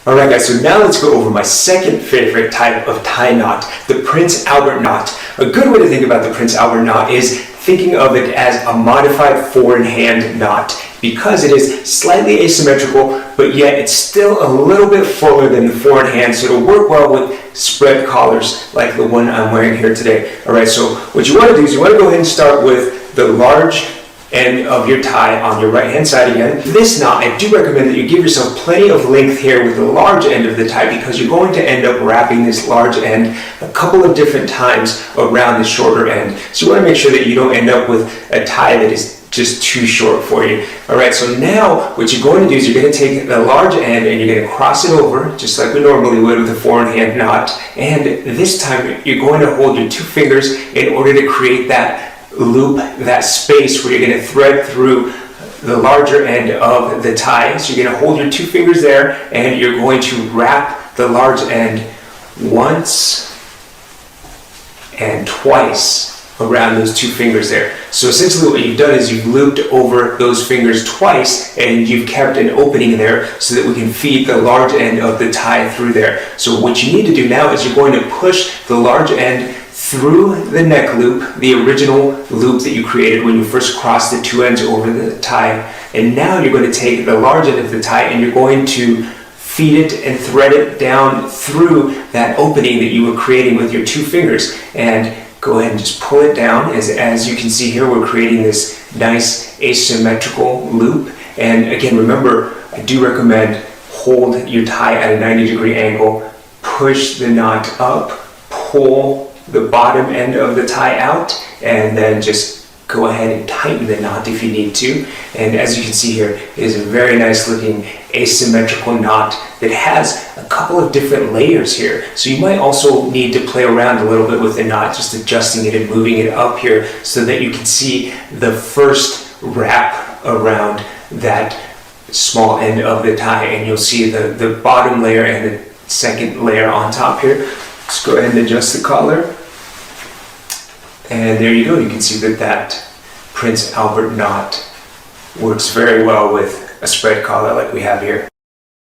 Alright guys, so now let's go over my second favorite type of tie knot, the Prince Albert knot. A good way to think about the Prince Albert knot is thinking of it as a modified four-in-hand knot because it is slightly asymmetrical, but yet it's still a little bit fuller than the four-in-hand, so it'll work well with spread collars like the one I'm wearing here today. Alright, so what you want to do is you want to go ahead and start with the large end of your tie on your right hand side again. This knot, I do recommend that you give yourself plenty of length here with the large end of the tie because you're going to end up wrapping this large end a couple of different times around the shorter end. So you want to make sure that you don't end up with a tie that is just too short for you. Alright, so now what you're going to do is you're going to take the large end and you're going to cross it over just like we normally would with a four-in-hand knot, and this time you're going to hold your two fingers in order to create that loop, that space where you're going to thread through the larger end of the tie. So you're going to hold your two fingers there and you're going to wrap the large end once and twice around those two fingers there. So essentially what you've done is you've looped over those fingers twice and you've kept an opening there so that we can feed the large end of the tie through there. So what you need to do now is you're going to push the large end through the neck loop, the original loop that you created when you first crossed the two ends over the tie, and now you're going to take the large end of the tie and you're going to feed it and thread it down through that opening that you were creating with your two fingers, and go ahead and just pull it down. As you can see here, we're creating this nice asymmetrical loop. And again, remember, I do recommend hold your tie at a 90-degree angle, push the knot up, pull the bottom end of the tie out, and then just go ahead and tighten the knot if you need to. And as you can see here, it is a very nice looking asymmetrical knot that has a couple of different layers here. So you might also need to play around a little bit with the knot, just adjusting it and moving it up here so that you can see the first wrap around that small end of the tie, and you'll see the bottom layer and the second layer on top here. Let's go ahead and adjust the collar. And there you go. You can see that Prince Albert knot works very well with a spread collar like we have here.